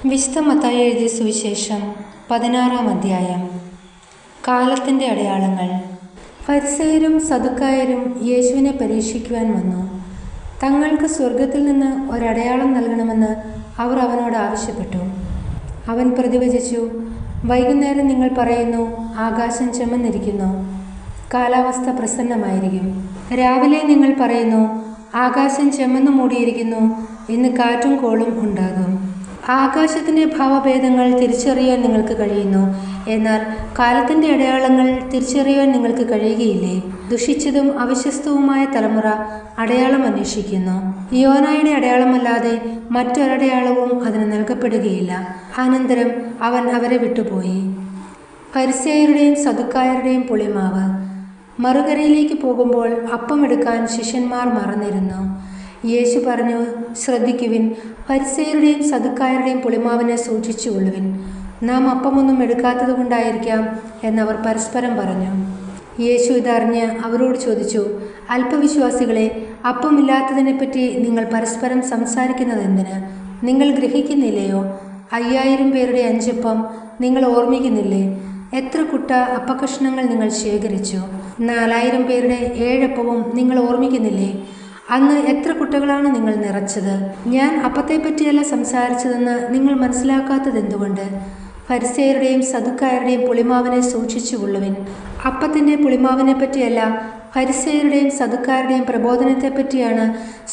വിശുദ്ധ മത്തായി എഴുതിയ സുവിശേഷം 16-ാം അധ്യായം. കാലത്തിൻ്റെ അടയാളങ്ങൾ. ഫരിസേയരും സദുക്കായരും യേശുവിനെ പരീക്ഷിക്കുവാൻ വന്നു. തങ്ങൾക്ക് സ്വർഗത്തിൽ നിന്ന് ഒരടയാളം നൽകണമെന്ന് അവർ അവനോട് ആവശ്യപ്പെട്ടു. അവൻ പ്രതിവചിച്ചു, വൈകുന്നേരം നിങ്ങൾ പറയുന്നു, ആകാശം ചെമ്മന്നിരിക്കുന്നു, കാലാവസ്ഥ പ്രസന്നമായിരിക്കും. രാവിലെ നിങ്ങൾ പറയുന്നു, ആകാശം ചെമ്മന്നു മൂടിയിരിക്കുന്നു, ഇന്ന് കാറ്റും കോളും ഉണ്ടാകും. ആകാശത്തിൻ്റെ ഭാവഭേദങ്ങൾ തിരിച്ചറിയാൻ നിങ്ങൾക്ക് കഴിയുന്നു, എന്നാൽ കാലത്തിൻ്റെ അടയാളങ്ങൾ തിരിച്ചറിയാൻ നിങ്ങൾക്ക് കഴിയുകയില്ലേ? ദുഷിച്ചതും അവിശ്വസ്തവുമായ തലമുറ അടയാളം അന്വേഷിക്കുന്നു. യോനായുടെ അടയാളമല്ലാതെ മറ്റൊരടയാളവും അതിന് നൽകപ്പെടുകയില്ല. അനന്തരം അവൻ അവരെ വിട്ടുപോയി. ഫരിസേയരുടെയും സദുക്കായരുടെയും പുളിമാവ്. മറുകരയിലേക്ക് പോകുമ്പോൾ അപ്പം എടുക്കാൻ ശിഷ്യന്മാർ മറന്നിരുന്നു. യേശു പറഞ്ഞു, ശ്രദ്ധിക്കുവിൻ, ഫരിസേയരുടെയും സദുക്കായരുടെയും പുളിമാവിനെ സൂക്ഷിച്ചുകൊള്ളുവിൻ. നാം അപ്പമൊന്നും എടുക്കാത്തത് കൊണ്ടായിരിക്കാം എന്നവർ പരസ്പരം പറഞ്ഞു. യേശു ഇതറിഞ്ഞ് അവരോട് ചോദിച്ചു, അല്പവിശ്വാസികളെ, അപ്പമില്ലാത്തതിനെപ്പറ്റി നിങ്ങൾ പരസ്പരം സംസാരിക്കുന്നതെന്തിന്? നിങ്ങൾ ഗ്രഹിക്കുന്നില്ലയോ? 5000 പേരുടെ 5 അപ്പം നിങ്ങൾ ഓർമ്മിക്കുന്നില്ലേ? എത്ര കുട്ട അപ്പക്കഷ്ണങ്ങൾ നിങ്ങൾ ശേഖരിച്ചു? 4000 പേരുടെ 7 അപ്പവും നിങ്ങൾ ഓർമ്മിക്കുന്നില്ലേ? അന്ന് എത്ര കുട്ടകളാണ് നിങ്ങൾ നിറച്ചത്? ഞാൻ അപ്പത്തെപ്പറ്റിയല്ല സംസാരിച്ചതെന്ന് നിങ്ങൾ മനസ്സിലാക്കാത്തത് എന്തുകൊണ്ട്? ഫരിസേയരുടെയും സദുക്കായരുടെയും പുളിമാവിനെ സൂക്ഷിച്ചുകൊള്ളുവിൻ. അപ്പത്തിൻ്റെ പുളിമാവിനെ പറ്റിയല്ല, ഫരിസേയരുടെയും സദുക്കാരുടെയും പ്രബോധനത്തെപ്പറ്റിയാണ്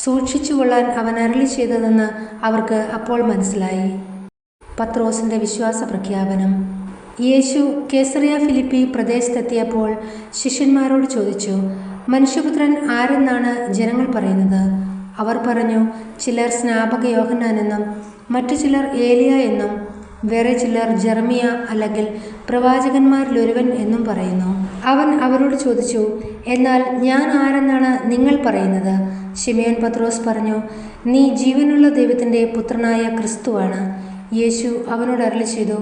സൂക്ഷിച്ചുകൊള്ളാൻ അവൻ അരുളി ചെയ്തതെന്ന് അവർക്ക് അപ്പോൾ മനസ്സിലായി. പത്രോസിൻ്റെ വിശ്വാസ പ്രഖ്യാപനം. യേശു കേസറിയ ഫിലിപ്പി പ്രദേശത്തെത്തിയപ്പോൾ ശിഷ്യന്മാരോട് ചോദിച്ചു, മനുഷ്യപുത്രൻ ആരെന്നാണ് ജനങ്ങൾ പറയുന്നത്? അവർ പറഞ്ഞു, ചിലർ സ്നാപക യോഹന്നാൻ എന്നും, മറ്റു ചിലർ ഏലിയ എന്നും, വേറെ ചിലർ ജെറമിയ അല്ലെങ്കിൽ പ്രവാചകന്മാരിലൊരുവൻ എന്നും പറയുന്നു. അവൻ അവരോട് ചോദിച്ചു, എന്നാൽ ഞാൻ ആരെന്നാണ് നിങ്ങൾ പറയുന്നത്? ശിമയോൻ പത്രോസ് പറഞ്ഞു, നീ ജീവനുള്ള ദൈവത്തിൻ്റെ പുത്രനായ ക്രിസ്തുവാണ്. യേശു അവനോട് അരുളി ചെയ്തു,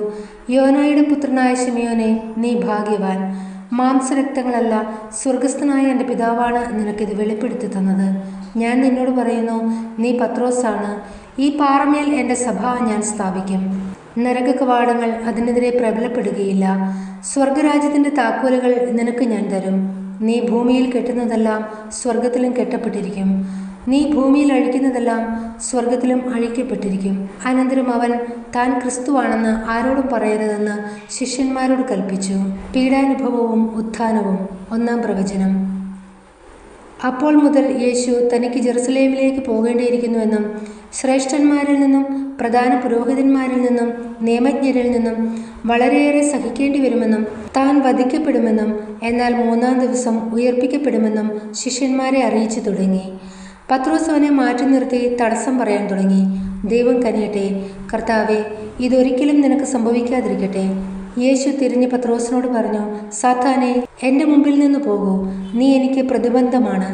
യോനായുടെ പുത്രനായ ശിമയോനെ, നീ ഭാഗ്യവാൻ. മാംസരക്തങ്ങളല്ല, സ്വർഗസ്ഥനായ എൻ്റെ പിതാവാണ് നിനക്കിത് വെളിപ്പെടുത്തി തന്നത്. ഞാൻ നിന്നോട് പറയുന്നു, നീ പത്രോസാണ്. ഈ പാറമേൽ എൻ്റെ സഭ ഞാൻ സ്ഥാപിക്കും. നരക കവാടങ്ങൾ അതിനെതിരെ പ്രബലപ്പെടുകയില്ല. സ്വർഗരാജ്യത്തിൻ്റെ താക്കോലുകൾ നിനക്ക് ഞാൻ തരും. നീ ഭൂമിയിൽ കെട്ടുന്നതെല്ലാം സ്വർഗത്തിലും കെട്ടപ്പെട്ടിരിക്കും, നീ ഭൂമിയിൽ അഴിക്കുന്നതെല്ലാം സ്വർഗത്തിലും അഴിക്കപ്പെട്ടിരിക്കും. അനന്തരം അവൻ താൻ ക്രിസ്തുവാണെന്ന് ആരോടും പറയരുതെന്ന് ശിഷ്യന്മാരോട് കൽപ്പിച്ചു. പീഡാനുഭവവും ഉത്ഥാനവും. 1-ാം പ്രവചനം. അപ്പോൾ മുതൽ യേശു തനിക്ക് ജെറുസലേമിലേക്ക് പോകേണ്ടിയിരിക്കുന്നുവെന്നും ശ്രേഷ്ഠന്മാരിൽ നിന്നും പ്രധാന പുരോഹിതന്മാരിൽ നിന്നും നിയമജ്ഞരിൽ നിന്നും വളരെയേറെ സഹിക്കേണ്ടി വരുമെന്നും താൻ വധിക്കപ്പെടുമെന്നും എന്നാൽ 3-ാം ദിവസം ഉയർപ്പിക്കപ്പെടുമെന്നും ശിഷ്യന്മാരെ അറിയിച്ചു തുടങ്ങി. പത്രോസ് അവനെ മാറ്റി നിർത്തി തടസ്സം പറയാൻ തുടങ്ങി. ദൈവം കനിയട്ടെ, കർത്താവേ, ഇതൊരിക്കലും നിനക്ക് സംഭവിക്കാതിരിക്കട്ടെ. യേശു തിരിഞ്ഞ് പത്രോസിനോട് പറഞ്ഞു, സാത്താനെ, എൻ്റെ മുമ്പിൽ നിന്ന് പോകൂ, നീ എനിക്ക് പ്രതിബന്ധമാണ്.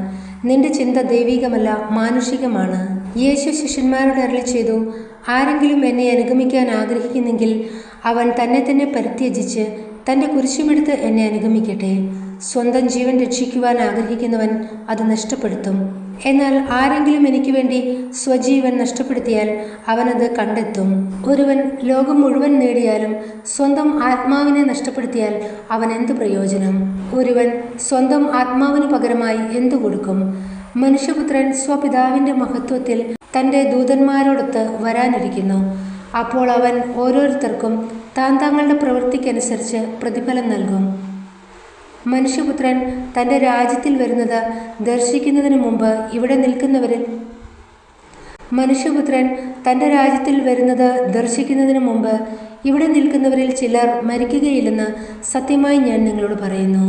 നിന്റെ ചിന്ത ദൈവികമല്ല, മാനുഷികമാണ്. യേശു ശിഷ്യന്മാരോട് അരുളി ചെയ്തു, ആരെങ്കിലും എന്നെ അനുഗമിക്കാൻ ആഗ്രഹിക്കുന്നെങ്കിൽ അവൻ തന്നെ തന്നെ പരിത്യജിച്ച് തൻ്റെ കുരിശുമെടുത്ത് എന്നെ അനുഗമിക്കട്ടെ. സ്വന്തം ജീവൻ രക്ഷിക്കുവാൻ ആഗ്രഹിക്കുന്നവൻ അത് നഷ്ടപ്പെടുത്തും. എന്നാൽ ആരെങ്കിലും എനിക്ക് വേണ്ടി സ്വജീവൻ നഷ്ടപ്പെടുത്തിയാൽ അവനത് കണ്ടെത്തും. ഒരുവൻ ലോകം മുഴുവൻ നേടിയാലും സ്വന്തം ആത്മാവിനെ നഷ്ടപ്പെടുത്തിയാൽ അവൻ എന്ത് പ്രയോജനം? ഒരുവൻ സ്വന്തം ആത്മാവിന് പകരമായി എന്തു കൊടുക്കും? മനുഷ്യപുത്രൻ സ്വപിതാവിൻ്റെ മഹത്വത്തിൽ തൻ്റെ ദൂതന്മാരോടൊത്ത് വരാനിരിക്കുന്നു. അപ്പോൾ അവൻ ഓരോരുത്തർക്കും താൻ തങ്ങളുടെ പ്രവൃത്തിക്കനുസരിച്ച് പ്രതിഫലം നൽകും. മനുഷ്യപുത്രൻ തൻ്റെ രാജ്യത്തിൽ വരുന്നത് ദർശിക്കുന്നതിന് മുമ്പ് ഇവിടെ നിൽക്കുന്നവരിൽ ചിലർ മരിക്കുകയില്ലെന്ന് സത്യമായി ഞാൻ നിങ്ങളോട് പറയുന്നു.